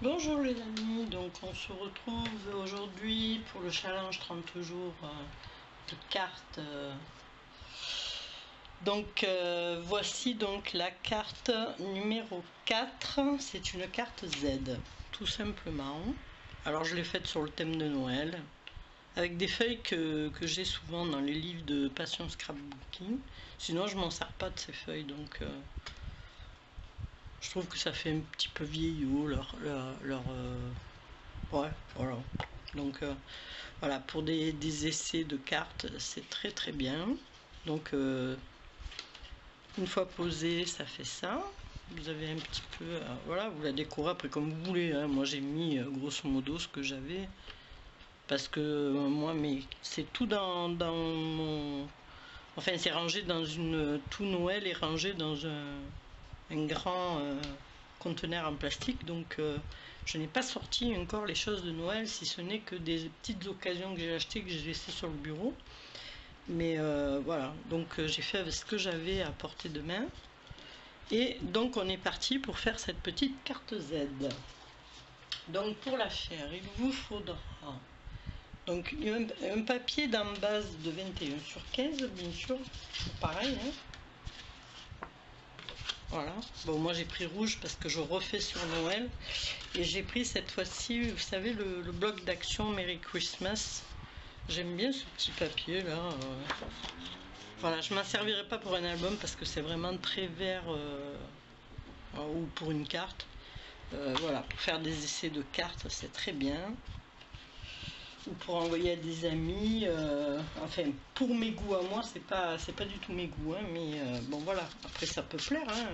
Bonjour les amis, donc on se retrouve aujourd'hui pour le challenge 30 jours de cartes. Voici donc la carte numéro 4, c'est une carte Z, tout simplement. Alors je l'ai faite sur le thème de Noël, avec des feuilles que j'ai souvent dans les livres de Passion Scrapbooking. Sinon je m'en sers pas de ces feuilles, donc je trouve que ça fait un petit peu vieillot ouais, voilà. Donc voilà, pour des essais de cartes, c'est très très bien. Donc une fois posé, ça fait ça. Vous avez un petit peu, voilà, vous la décorez après comme vous voulez, hein. Moi j'ai mis grosso modo ce que j'avais, parce que moi, mais c'est tout dans mon... Enfin, c'est rangé dans une... Tout Noël est rangé dans un grand conteneur en plastique, donc je n'ai pas sorti encore les choses de Noël, si ce n'est que des petites occasions que j'ai achetées, que j'ai laissées sur le bureau. Mais voilà, donc j'ai fait avec ce que j'avais à portée de main. Et donc on est parti pour faire cette petite carte Z. Donc pour la faire, il vous faudra donc un papier d'embase de 21 sur 15, bien sûr, pareil, hein. Voilà, bon moi j'ai pris rouge parce que je refais sur Noël, et j'ai pris cette fois-ci, vous savez, le bloc d'action Merry Christmas. J'aime bien ce petit papier là. Voilà, je m'en servirai pas pour un album parce que c'est vraiment très vert, ou pour une carte. Voilà, pour faire des essais de cartes, c'est très bien. Ou pour envoyer à des amis, enfin pour mes goûts à moi, c'est pas du tout mes goûts, hein, mais bon voilà, après ça peut plaire, hein.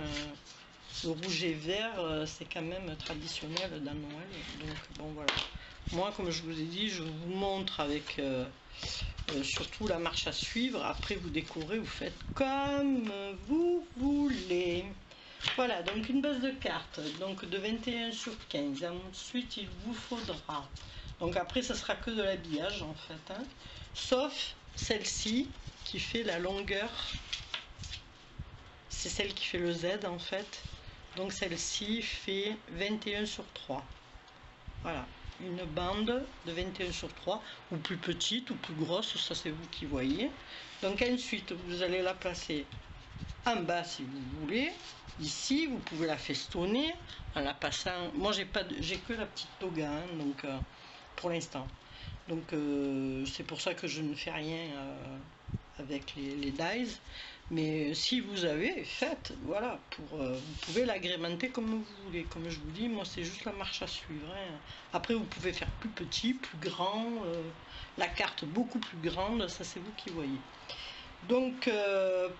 Le rouge et vert, c'est quand même traditionnel dans Noël, donc bon voilà. Moi, comme je vous ai dit, je vous montre avec surtout la marche à suivre. Après vous décorez, vous faites comme vous voulez. Voilà, donc une base de cartes, donc de 21 sur 15. Ensuite, il vous faudra, donc après, ça sera que de l'habillage en fait, hein, sauf celle-ci qui fait la longueur, c'est celle qui fait le Z en fait. Donc celle-ci fait 21 sur 3. Voilà, une bande de 21 sur 3, ou plus petite ou plus grosse, ça c'est vous qui voyez. Donc ensuite, vous allez la placer en bas si vous voulez. Ici, vous pouvez la festonner en la passant. Moi, j'ai que la petite toga, hein, donc pour l'instant. Donc c'est pour ça que je ne fais rien avec les dies. Mais si vous avez, faites, voilà, vous pouvez l'agrémenter comme vous voulez. Comme je vous dis, moi c'est juste la marche à suivre, hein. Après vous pouvez faire plus petit, plus grand, la carte beaucoup plus grande, ça c'est vous qui voyez. Donc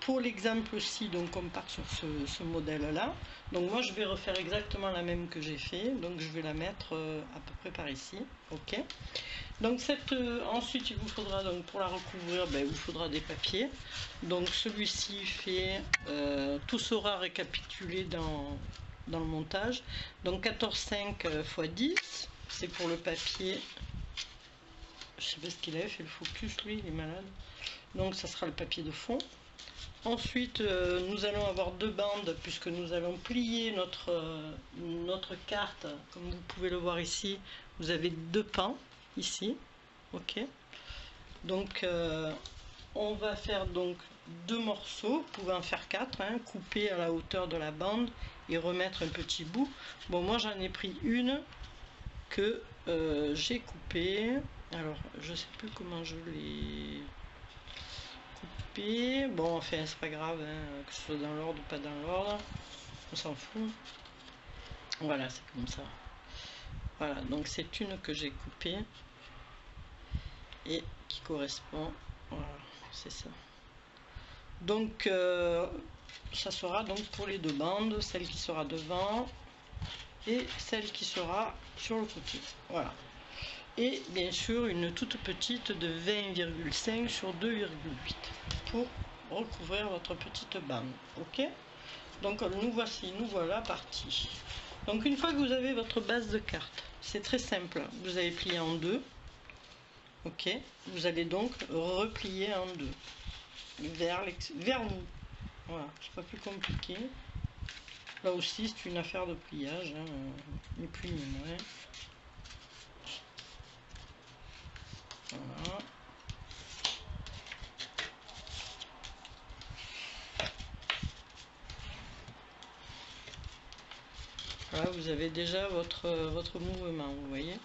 pour l'exemple-ci, donc on part sur ce modèle-là. Donc moi je vais refaire exactement la même que j'ai fait, donc je vais la mettre à peu près par ici, ok. Donc ensuite il vous faudra, donc pour la recouvrir, ben, il vous faudra des papiers. Donc celui-ci fait, tout sera récapitulé dans le montage. Donc 14,5 x 10, c'est pour le papier. Je sais pas ce qu'il avait fait le focus, lui, il est malade. Donc ça sera le papier de fond. Ensuite, nous allons avoir deux bandes puisque nous allons plier notre carte. Comme vous pouvez le voir ici, vous avez deux pans ici, ok. Donc on va faire donc deux morceaux, vous pouvez en faire quatre, hein, couper à la hauteur de la bande et remettre un petit bout. Bon, moi j'en ai pris une que j'ai coupée. Alors je sais plus comment je l'ai coupé. Bon, enfin c'est pas grave, hein, que ce soit dans l'ordre ou pas dans l'ordre, on s'en fout. Voilà, c'est comme ça. Voilà, donc c'est une que j'ai coupée et qui correspond, voilà, c'est ça. Donc ça sera donc pour les deux bandes, celle qui sera devant et celle qui sera sur le côté, voilà. Et bien sûr une toute petite de 20,5 sur 2,8 pour recouvrir votre petite bande, ok. Donc nous voilà partis. Donc une fois que vous avez votre base de cartes, c'est très simple, vous avez plié en deux, ok. Vous allez donc replier en deux vers vous, voilà, c'est pas plus compliqué. Là aussi, c'est une affaire de pliage, hein, ni plus ni moins. Voilà. Voilà, vous avez déjà votre mouvement, vous voyez.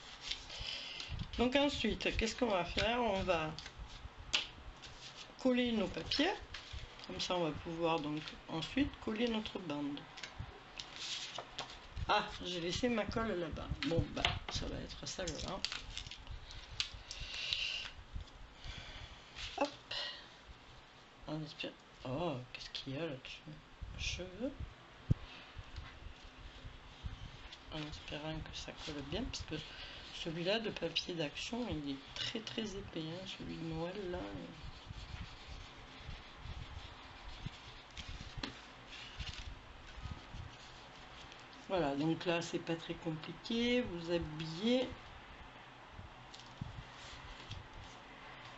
Donc ensuite, qu'est-ce qu'on va faire? On va coller nos papiers. Comme ça, on va pouvoir donc ensuite coller notre bande. Ah, j'ai laissé ma colle là-bas. Bon, bah, ça va être ça là. Hop. On espère. Oh, qu'est-ce qu'il y a là-dessus? Cheveux. En espérant que ça colle bien, parce que celui-là de papier d'action, il est très très épais, hein, celui de Noël là. Voilà, donc là c'est pas très compliqué, vous habillez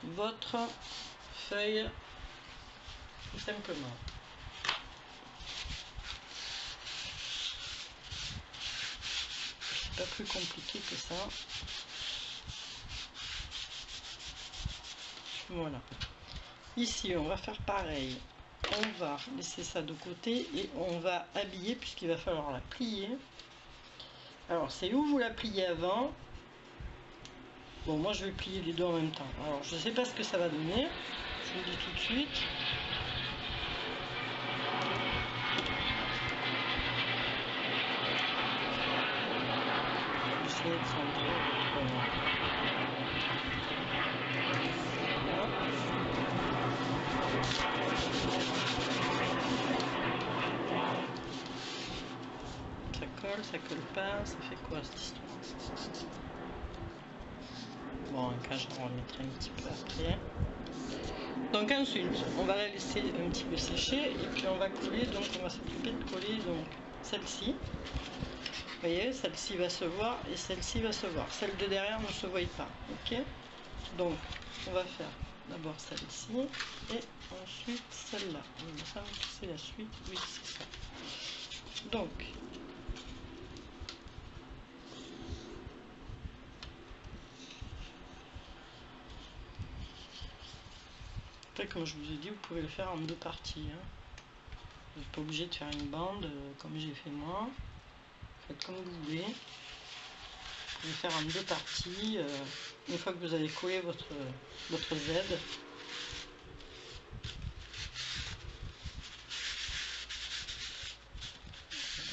votre feuille tout simplement. C'est pas plus compliqué que ça. Voilà. Ici, on va faire pareil. On va laisser ça de côté et on va habiller puisqu'il va falloir la plier. Alors, c'est où vous la pliez avant. Bon, moi, je vais plier les deux en même temps. Alors, je sais pas ce que ça va donner. Je vous le dis tout de suite. Essayez de centrer votre... Ça colle pas, ça fait quoi cette histoire? Bon, quand je remettrai un petit peu après. Donc ensuite, on va la laisser un petit peu sécher et puis on va coller, donc on va s'occuper de coller donc celle-ci. Vous voyez, celle-ci va se voir et celle-ci va se voir. Celle de derrière ne se voit pas, ok? Donc, on va faire d'abord celle-ci et ensuite celle-là. Il me semble que c'est la suite, oui c'est ça. Donc, après, comme je vous ai dit, vous pouvez le faire en deux parties. Hein. Vous n'êtes pas obligé de faire une bande comme j'ai fait moi. Faites comme vous voulez. Vous pouvez faire en deux parties. Une fois que vous avez collé votre Z.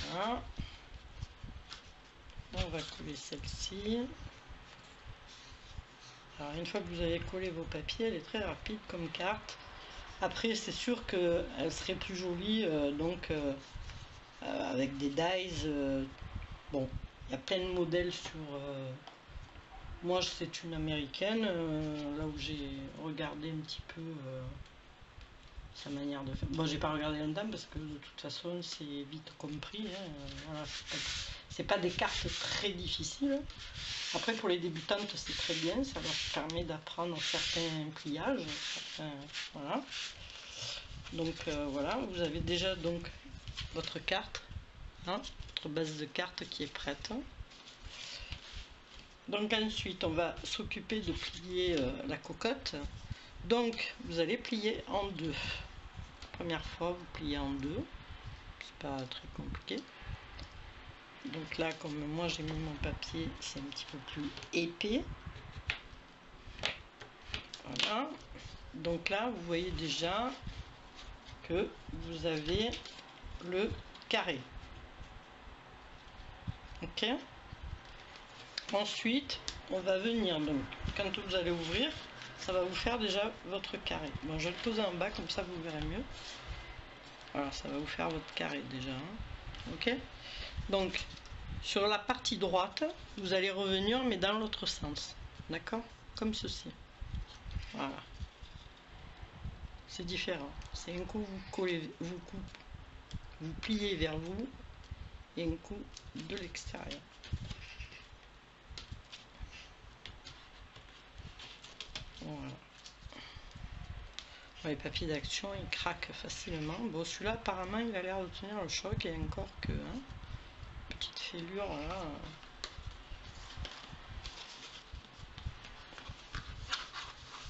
Voilà. On va coller celle-ci. Alors une fois que vous avez collé vos papiers, elle est très rapide comme carte. Après c'est sûr qu'elle serait plus jolie avec des dies. Bon, il y a plein de modèles sur... moi c'est une américaine, là où j'ai regardé un petit peu sa manière de faire. Bon, j'ai pas regardé la dame parce que de toute façon c'est vite compris. Hein. Voilà, c'est pas des cartes très difficiles. Après pour les débutantes c'est très bien, ça leur permet d'apprendre certains pliages. Voilà. Donc voilà, vous avez déjà donc votre carte, hein, votre base de cartes qui est prête. Donc ensuite on va s'occuper de plier la cocotte. Donc vous allez plier en deux. Première fois vous pliez en deux, c'est pas très compliqué. Donc là comme moi j'ai mis mon papier, c'est un petit peu plus épais. Voilà. Donc là vous voyez déjà que vous avez le carré. Ok. Ensuite on va venir, donc quand vous allez ouvrir, ça va vous faire déjà votre carré. Bon, je vais le poser en bas comme ça vous verrez mieux. Voilà, ça va vous faire votre carré déjà. Hein. Ok. Donc sur la partie droite, vous allez revenir mais dans l'autre sens. D'accord? Comme ceci. Voilà. C'est différent. C'est un coup vous collez, vous pliez vers vous et un coup de l'extérieur. Voilà. Les papiers d'action, ils craquent facilement. Bon, celui-là, apparemment, il a l'air de tenir le choc. Et encore que, hein, petite fêlure, là.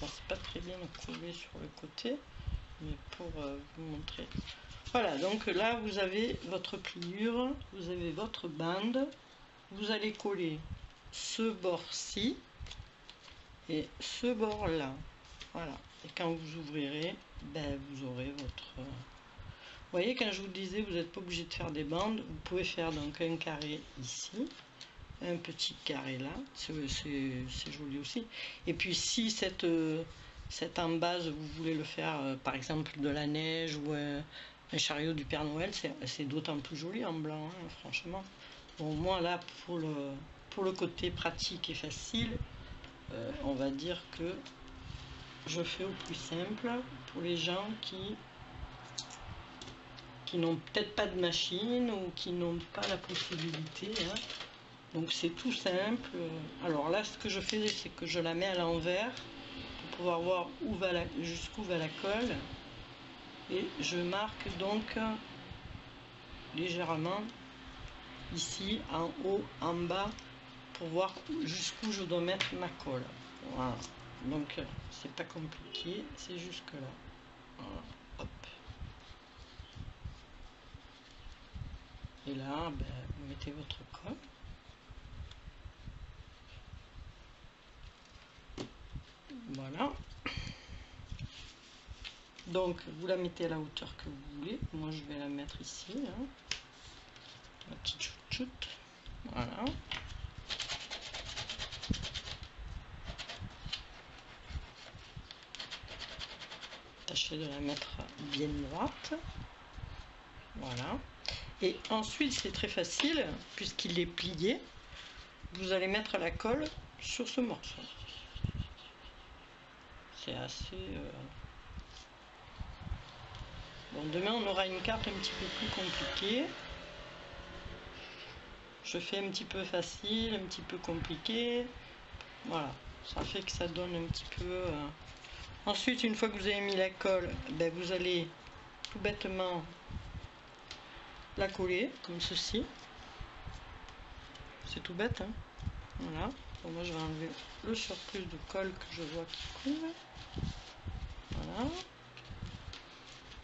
Bon, c'est pas très bien collé sur le côté, mais pour vous montrer. Voilà, donc là, vous avez votre pliure, vous avez votre bande. Vous allez coller ce bord-ci et ce bord-là. Voilà. Et quand vous ouvrirez, ben, vous aurez votre... Vous voyez, quand je vous disais, vous n'êtes pas obligé de faire des bandes. Vous pouvez faire donc un carré ici, un petit carré là. C'est joli aussi. Et puis si cette embase, vous voulez le faire, par exemple, de la neige ou un chariot du Père Noël, c'est d'autant plus joli en blanc, hein, franchement. Bon, moi là, pour le côté pratique et facile, on va dire que je fais au plus simple pour les gens qui n'ont peut-être pas de machine ou qui n'ont pas la possibilité. Hein. Donc c'est tout simple. Alors là, ce que je fais, c'est que je la mets à l'envers pour pouvoir voir jusqu'où va la colle. Et je marque donc légèrement ici, en haut, en bas, pour voir jusqu'où je dois mettre ma colle. Voilà. Donc c'est pas compliqué, c'est jusque là. Voilà. Hop. Et là, ben, vous mettez votre colle. Voilà. Donc vous la mettez à la hauteur que vous voulez. Moi je vais la mettre ici. Hein. La petite chouchoute. Voilà. Tâchez de la mettre bien droite. Voilà. Et ensuite, c'est très facile, puisqu'il est plié. Vous allez mettre la colle sur ce morceau. C'est assez... Bon, demain, on aura une carte un petit peu plus compliquée. Je fais un petit peu facile, un petit peu compliqué. Voilà. Ça fait que ça donne un petit peu... Ensuite, une fois que vous avez mis la colle, ben, vous allez tout bêtement la coller, comme ceci. C'est tout bête, hein. Voilà. Bon, moi, je vais enlever le surplus de colle que je vois qui coule. Voilà.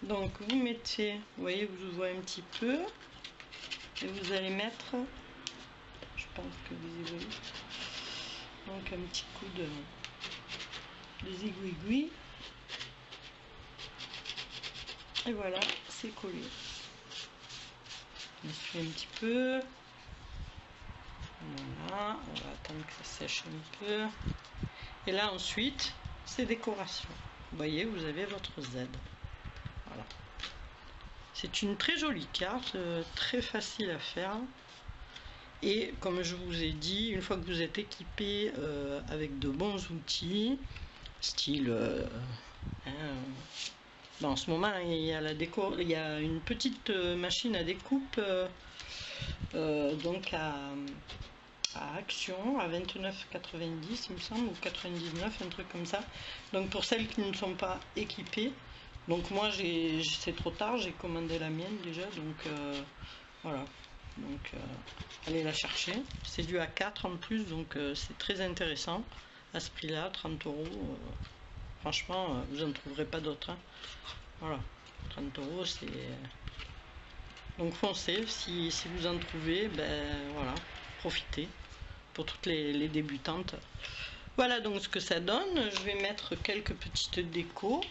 Donc, vous mettez, vous voyez, vous voyez un petit peu. Et vous allez mettre, je pense que vous y voyez, donc un petit coup de aiguilles. Et voilà, c'est collé. On essuie un petit peu. Voilà, on va attendre que ça sèche un peu. Et là ensuite, c'est décoration. Vous voyez, vous avez votre Z. Voilà. C'est une très jolie carte, très facile à faire. Et comme je vous ai dit, une fois que vous êtes équipé avec de bons outils, style... en ce moment, il y a il y a une petite machine à découpe donc à Action à 29,90 il me semble, ou 99, un truc comme ça. Donc pour celles qui ne sont pas équipées, donc moi c'est trop tard, j'ai commandé la mienne déjà, donc voilà. Donc allez la chercher, c'est du A4 en plus, donc c'est très intéressant à ce prix là, 30 €. Franchement, vous n'en trouverez pas d'autres. Hein. Voilà, 30 €, c'est... Donc foncez, si vous en trouvez, ben voilà, profitez pour toutes les débutantes. Voilà donc ce que ça donne. Je vais mettre quelques petites décos,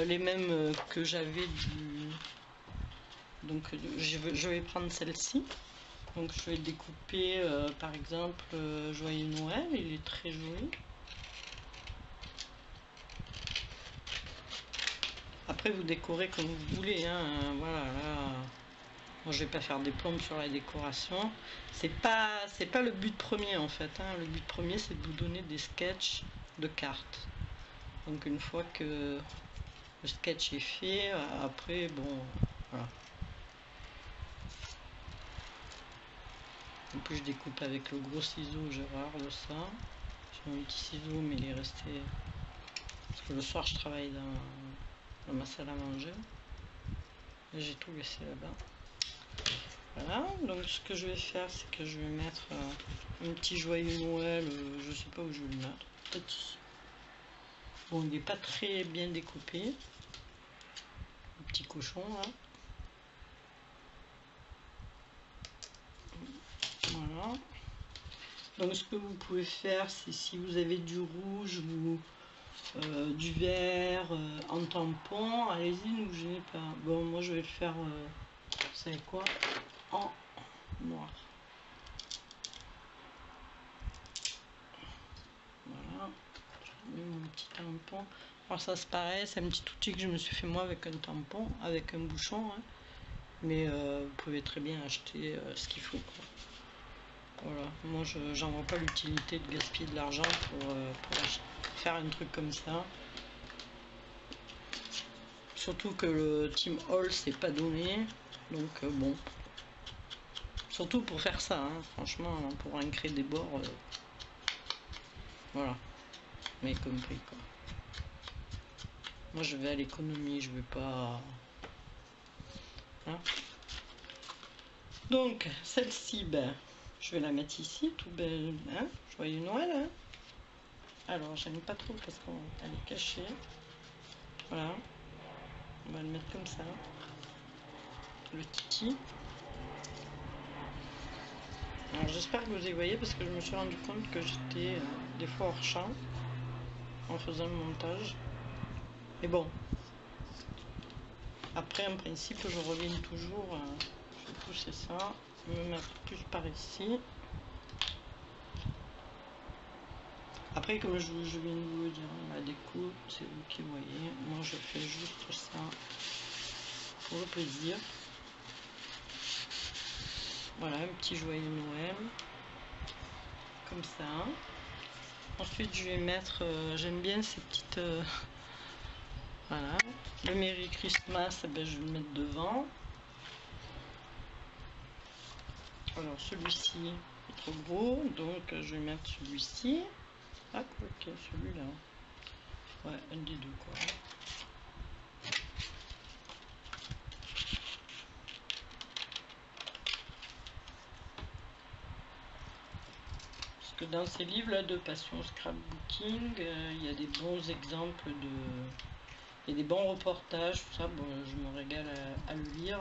les mêmes que j'avais du... Donc je vais prendre celle-ci. Donc je vais découper par exemple Joyeux Noël, il est très joli. Après vous décorez comme vous voulez, hein. Voilà, là, moi, je vais pas faire des plombes sur la décoration. C'est pas le but premier en fait, hein. Le but premier c'est de vous donner des sketchs de cartes. Donc une fois que le sketch est fait, après bon, voilà. En plus je découpe avec le gros ciseau Gérard de ça. J'ai mon petit ciseau mais il est resté... Parce que le soir je travaille dans ma salle à manger. Et j'ai tout laissé là-bas. Voilà, donc ce que je vais faire, c'est que je vais mettre un petit joyeux Noël, je sais pas où je vais le mettre, peut-être ici. Bon, il n'est pas très bien découpé, le petit cochon là. Voilà. Donc ce que vous pouvez faire, c'est si vous avez du rouge ou du vert en tampon, allez-y, ne vous gênez pas. Bon, moi je vais le faire, vous savez quoi, en noir. Voilà, j'ai mis mon petit tampon. Alors ça c'est pareil, c'est un petit outil que je me suis fait moi avec un tampon, avec un bouchon, hein. Mais vous pouvez très bien acheter ce qu'il faut, quoi. Voilà, moi j'en vois pas l'utilité de gaspiller de l'argent pour faire un truc comme ça. Surtout que le Team Hall c'est pas donné, donc bon. Surtout pour faire ça, hein, franchement, pour ancrer des bords, voilà, mais compris quoi. Moi je vais à l'économie, je vais pas. Hein. Donc celle-ci, ben, je vais la mettre ici, tout belle, hein, joyeux Noël. Hein. Alors j'aime pas trop parce qu'elle est cachée. Voilà, on va le mettre comme ça, le titi. Alors j'espère que vous y voyez parce que je me suis rendu compte que j'étais des fois hors champ en faisant le montage. Mais bon, après en principe je reviens toujours, je vais pousser ça, me mettre plus par ici. Après comme je viens de vous le dire, la déco c'est vous qui voyez, moi je fais juste ça pour le plaisir. Voilà, un petit joyeux Noël, comme ça. Ensuite je vais mettre, j'aime bien ces petites, voilà, le Merry Christmas, ben, je vais le mettre devant. Alors celui-ci est trop gros, donc je vais mettre celui-ci. Ah, ok, celui-là. Ouais, un des deux quoi. Parce que dans ces livres-là de passion scrapbooking, il y a des bons exemples de... Il y a des bons reportages, tout ça, bon, je me régale à le lire.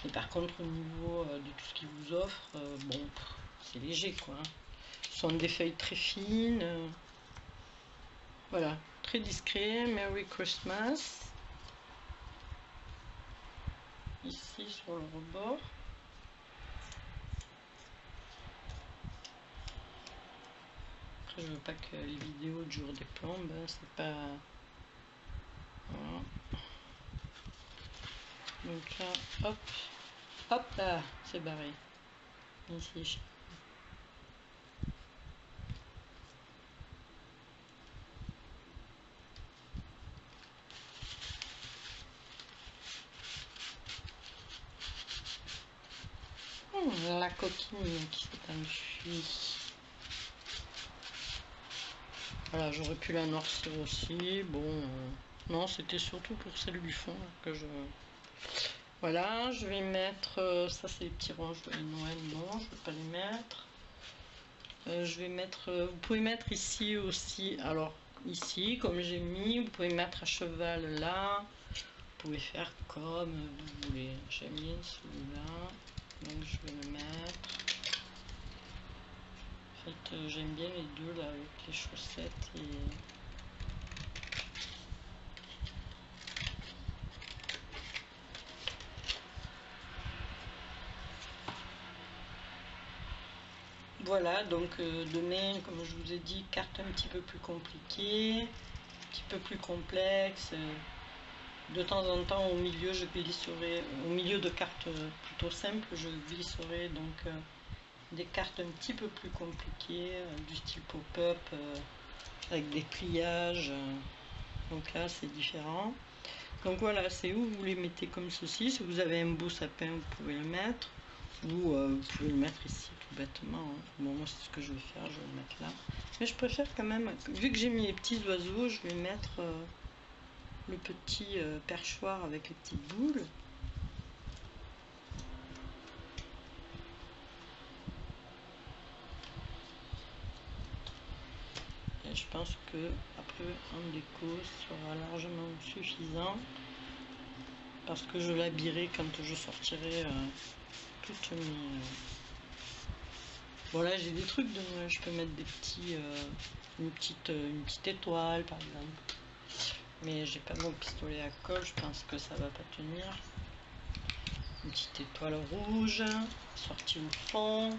Et par contre, au niveau de tout ce qu'ils vous offrent, bon, c'est léger quoi. Ce sont des feuilles très fines. Voilà, très discret. Merry Christmas. Ici sur le rebord. Après, je veux pas que les vidéos durent des plombes, hein, c'est pas... Voilà. Donc là, hop, hop là, c'est barré. Ici. La coquine qui s'est enfuie. Voilà, j'aurais pu la noircir aussi. Bon, non, c'était surtout pour celle du fond là, que je... Voilà, je vais mettre... ça, c'est les petits ranges de Noël. Non, je ne vais pas les mettre. Je vais mettre... vous pouvez mettre ici aussi. Alors, ici, comme j'ai mis, vous pouvez mettre à cheval là. Vous pouvez faire comme vous voulez. J'aime bien celui-là. Donc, je vais le mettre. En fait, j'aime bien les deux là avec les chaussettes et... Voilà, donc demain, comme je vous ai dit, carte un petit peu plus compliquée, un petit peu plus complexe. De temps en temps, au milieu, je glisserai, au milieu de cartes plutôt simples, je glisserai donc des cartes un petit peu plus compliquées, du style pop-up, avec des pliages. Donc là, c'est différent. Donc voilà, c'est où vous les mettez comme ceci. Si vous avez un beau sapin, vous pouvez le mettre. Ou vous pouvez le mettre ici tout bêtement. Hein. Bon, moi c'est ce que je vais faire, je vais le mettre là. Mais je préfère quand même, vu que j'ai mis les petits oiseaux, je vais mettre le petit perchoir avec les petites boules. Et je pense que après en déco sera largement suffisant, parce que je l'habillerai quand je sortirai toutes mes... Bon là j'ai des trucs de Noël, je peux mettre des petits, une petite étoile par exemple. Mais j'ai pas mon pistolet à colle, je pense que ça va pas tenir. Une petite étoile rouge, sortie au fond. Vous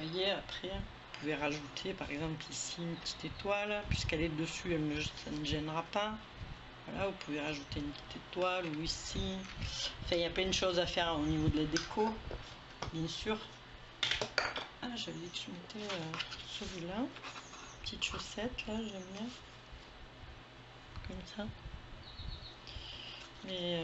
voyez, après, vous pouvez rajouter par exemple ici une petite étoile, puisqu'elle est dessus, ça ne gênera pas. Voilà, vous pouvez rajouter une petite étoile, ou ici. Enfin, il y a plein de choses à faire au niveau de la déco, bien sûr. Ah, j'avais dit que je mettais celui-là. Petite chaussette, là, j'aime bien. Comme ça. Mais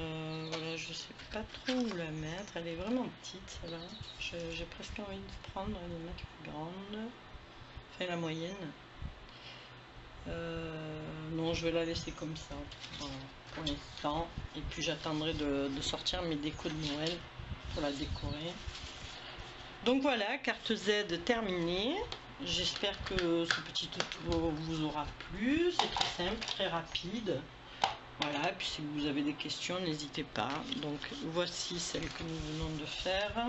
voilà, je sais pas trop où la mettre. Elle est vraiment petite, celle-là. J'ai presque envie de prendre et de mettre plus grande. Enfin, la moyenne. Non, je vais la laisser comme ça. Voilà, pour l'instant. Et puis j'attendrai de sortir mes décos de Noël pour la décorer. Donc voilà, carte Z terminée. J'espère que ce petit tuto vous aura plu. C'est très simple, très rapide. Voilà, et puis si vous avez des questions, n'hésitez pas. Donc voici celle que nous venons de faire.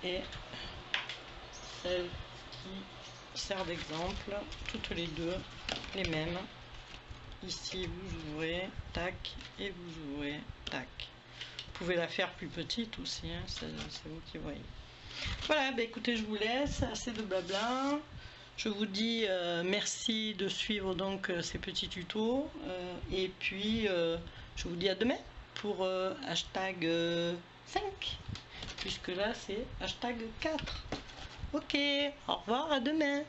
Et celle qui sert d'exemple, toutes les deux, les mêmes. Ici, vous ouvrez, tac, et vous ouvrez, tac. Vous pouvez la faire plus petite aussi, hein, c'est vous qui voyez. Voilà, bah écoutez, je vous laisse, assez de blabla. Je vous dis merci de suivre donc ces petits tutos. Et puis, je vous dis à demain pour hashtag 5. Puisque là, c'est hashtag 4. Ok, au revoir, à demain.